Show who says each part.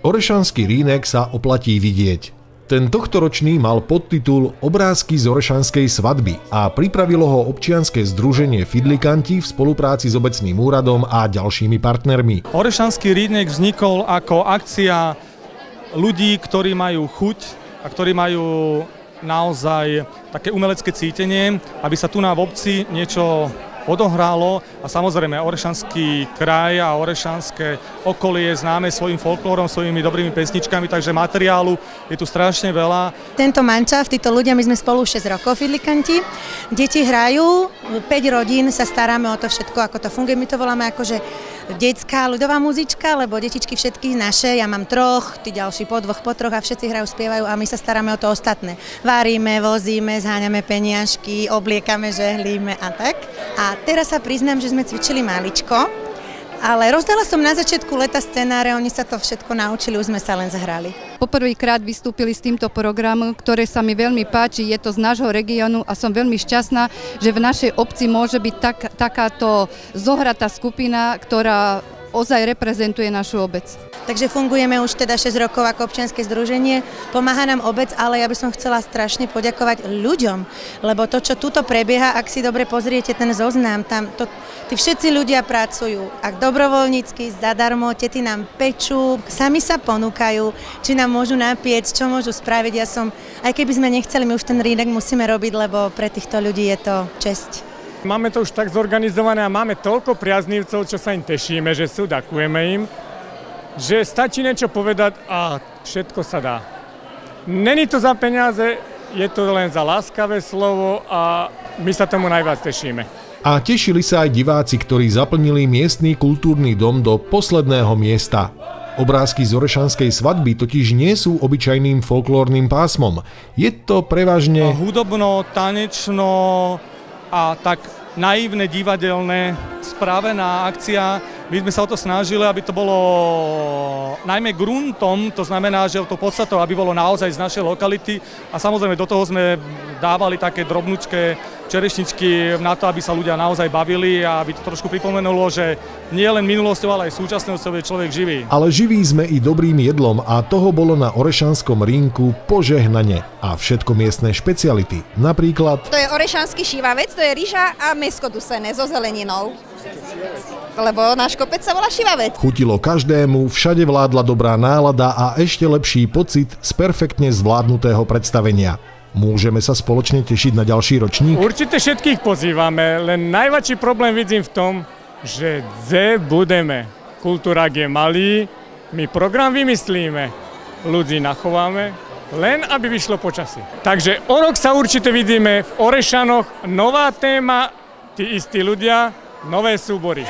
Speaker 1: Orešanský Rínek sa oplatí vidieť. Ten tohtoročný mal podtitul Obrázky z Orešanskej svadby a pripravilo ho občianske združenie Fidlikanti v spolupráci s obecným úradom a ďalšími partnermi.
Speaker 2: Orešanský Rínek vznikol ako akcia ľudí, ktorí majú chuť a ktorí majú naozaj také umelecké cítenie, aby sa tu na obci niečo odohralo a samozrejme Orešanský kraj a orešanské okolie je známe svojím folklórom, svojimi dobrými pesničkami, takže materiálu je tu strašne veľa.
Speaker 3: Tento mančaft, títo ľudia, my sme spolu 6 rokov Fidlikanti. Deti hrajú, 5 rodín sa staráme o to všetko, ako to funguje. My to voláme akože detská ľudová muzička, lebo detičky všetky naše, ja mám 3, tí ďalší po 2, po 3 a všetci hrajú, spievajú a my sa staráme o to ostatné. Varíme, vozíme, zháňame peniažky, obliekame, žehlíme a tak. A teraz sa priznám, že sme cvičili maličko, ale rozdala som na začiatku leta scenáre, oni sa to všetko naučili, už sme sa len zahrali.
Speaker 4: Poprvýkrát vystúpili s týmto programom, ktoré sa mi veľmi páči, je to z nášho regiónu a som veľmi šťastná, že v našej obci môže byť takáto zohratá skupina, ktorá ozaj reprezentuje našu obec.
Speaker 3: Takže fungujeme už teda 6 rokov ako občianske združenie, pomáha nám obec, ale ja by som chcela strašne poďakovať ľuďom, lebo to, čo tuto prebieha, ak si dobre pozriete ten zoznam, tí všetci ľudia pracujú, ak dobrovoľnícky, zadarmo, tety nám pečú, sami sa ponúkajú, či nám môžu napiec, čo môžu spraviť. Aj keby sme nechceli, my už ten Rínek musíme robiť, lebo pre týchto ľudí je to česť.
Speaker 5: Máme to už tak zorganizované a máme toľko priaznivcov, čo sa im tešíme, že sú, ďakujeme im, že stačí niečo povedať a všetko sa dá. Není to za peniaze, je to len za láskavé slovo a my sa tomu najviac tešíme.
Speaker 1: A tešili sa aj diváci, ktorí zaplnili miestny kultúrny dom do posledného miesta. Obrázky z Orešanskej svadby totiž nie sú obyčajným folklórnym pásmom. Je to prevažne
Speaker 2: hudobno, tanečno a tak naivné, divadelné, spravená akcia. My sme sa o to snažili, aby to bolo najmä gruntom, to znamená, že to podstatou, aby bolo naozaj z našej lokality a samozrejme do toho sme dávali také drobnučké čerešničky na to, aby sa ľudia naozaj bavili a aby to trošku pripomenulo, že nie len minulosťou, ale aj súčasnosťou je človek živý.
Speaker 1: Ale živí sme i dobrým jedlom a toho bolo na Orešanskom Rínku požehnane a všetko miestne špeciality. Napríklad
Speaker 6: to je orešanský šívavec, to je ryža a mäsko dusené so zeleninou. Lebo náš kopec sa volá Šivavec.
Speaker 1: Chutilo každému, všade vládla dobrá nálada a ešte lepší pocit z perfektne zvládnutého predstavenia. Môžeme sa spoločne tešiť na ďalší ročník?
Speaker 5: Určite všetkých pozývame, len najväčší problém vidím v tom, že budeme. Kultúra je malý, my program vymyslíme, ľudí nachováme, len aby vyšlo počasie. Takže o rok sa určite vidíme v Orešanoch, nová téma, tí istí ľudia, nové súbory.